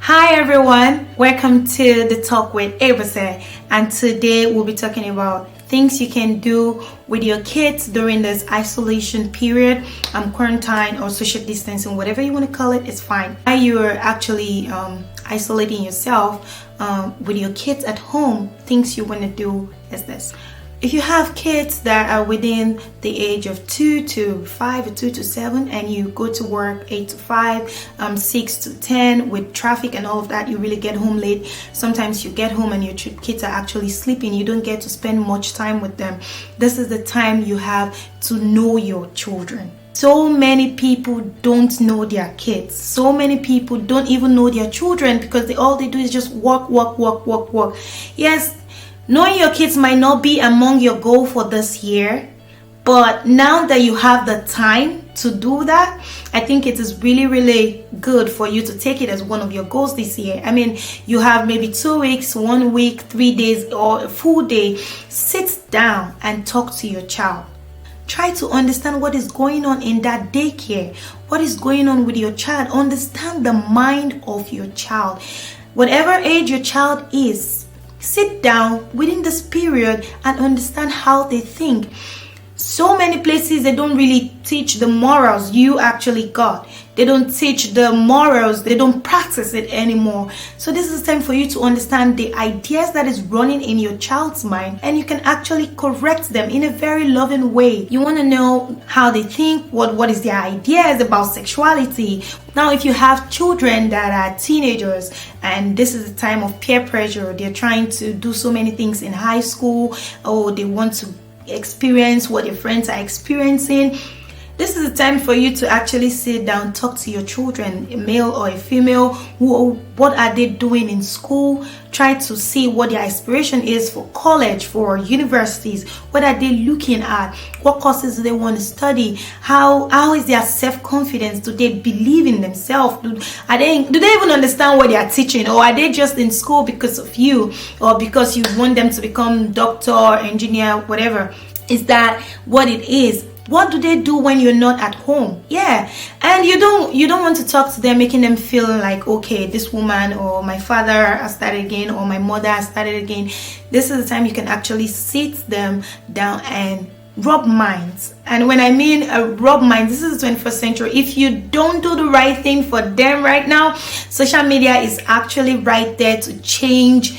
Hi everyone, welcome to the Talk with Abase, and today we'll be talking about things you can do with your kids during this isolation period, quarantine or social distancing, whatever you want to call it, it's fine. While you're actually isolating yourself with your kids at home, things you want to do is this. If you have kids that are within the age of 2 to 5 or 2 to 7 and you go to work 8 to 5, 6 to 10 with traffic and all of that, you really get home late. Sometimes you get home and your kids are actually sleeping. You don't get to spend much time with them. This is the time you have to know your children. So many people don't know their kids. So many people don't even know their children because all they do is just work. Yes, knowing your kids might not be among your goal for this year, but now that you have the time to do that, I think it is really good for you to take it as one of your goals this year. I mean, you have maybe 2 weeks, 1 week, 3 days, or a full day. Sit down and talk to your child. Try to understand what is going on in that daycare. What is going on with your child? Understand the mind of your child. Whatever age your child is, sit down within this period and understand how they think. So many places they don't really teach the morals you actually got. They don't teach the morals, they don't practice it anymore. So this is time for you to understand the ideas that is running in your child's mind, and you can actually correct them in a very loving way. You want to know how they think, what is their ideas about sexuality. Now, if you have children that are teenagers and this is the time of peer pressure, they're trying to do so many things in high school, or they want to experience what your friends are experiencing, this is the time for you to actually sit down, talk to your children, a male or a female, what are they doing in school. Try to see what their aspiration is for college, for universities. What are they looking at? What courses do they want to study? How is their self-confidence? Do they believe in themselves? Do they even understand what they are teaching? Or are they just in school because of you, or because you want them to become doctor, engineer, whatever? Is that what it is? What do they do when you're not at home? Yeah, and you don't want to talk to them, making them feel like, okay, this woman or my father has started again, or my mother has started again. This is the time you can actually sit them down and rub minds. And when I mean rub minds, this is the 21st century. If you don't do the right thing for them right now, social media is actually right there to teach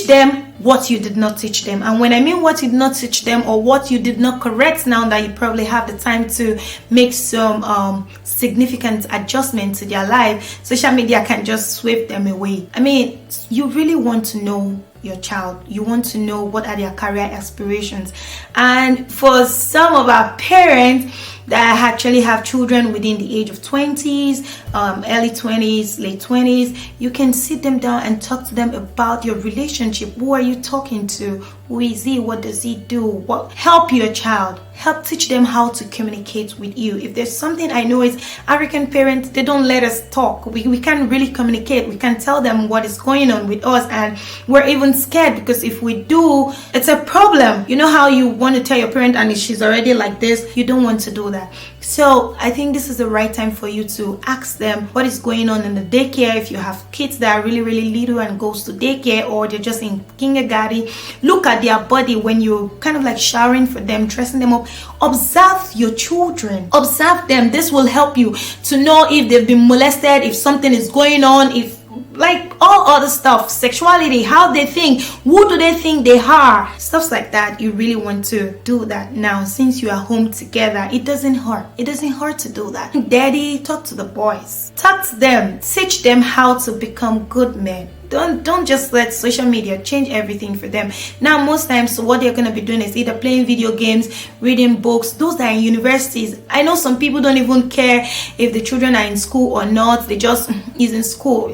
them what you did not teach them. And when I mean what you did not teach them, or what you did not correct, now that you probably have the time to make some significant adjustment to their life, social media can just sweep them away. I mean, you really want to know your child. You want to know what are their career aspirations. And for some of our parents that actually have children within the age of 20s, early 20s, late 20s, you can sit them down and talk to them about your relationship. Who are you talking to? Who is he? What does he do? Help your child. Help teach them how to communicate with you. If there's something I know is African parents, they don't let us talk. We can't really communicate. We can't tell them what is going on with us, and we're even scared because if we do, it's a problem. You know how you want to tell your parent and she's already like this? You don't want to do that. So I think this is the right time for you to ask them what is going on in the daycare. If you have kids that are really little and goes to daycare, or they're just in kindergarten, look at their body when you're kind of like showering for them, dressing them up. Observe your children. Observe them. This will help you to know if they've been molested, if something is going on, if like all other stuff, sexuality, how they think, who do they think they are, stuff like that. You really want to do that now since you are home together. It doesn't hurt to do that. Daddy, talk to the boys, talk to them, teach them how to become good men. Don't just let social media change everything for them. Now, most times what they're going to be doing is either playing video games, reading books. Those that are in universities, I know some people don't even care if the children are in school or not. They just, he's in school,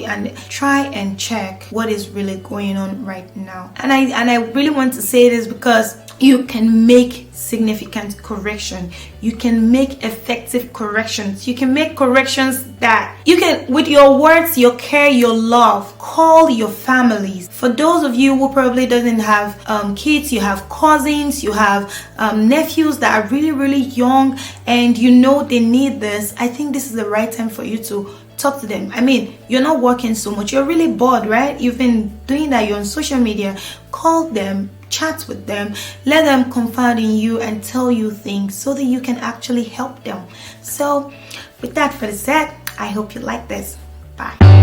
and try and check what is really going on right now. And I really want to say this because you can make significant correction. You can make effective corrections. You can make corrections that you can, with your words, your care, your love, call your families. For those of you who probably doesn't have kids, you have cousins, you have nephews that are really young, and you know they need this. I think this is the right time for you to talk to them. I mean, you're not working so much, you're really bored, right? You've been doing that, you're on social media. Call them, chat with them, let them confide in you and tell you things so that you can actually help them. So with that for the set, I hope you like this. Bye.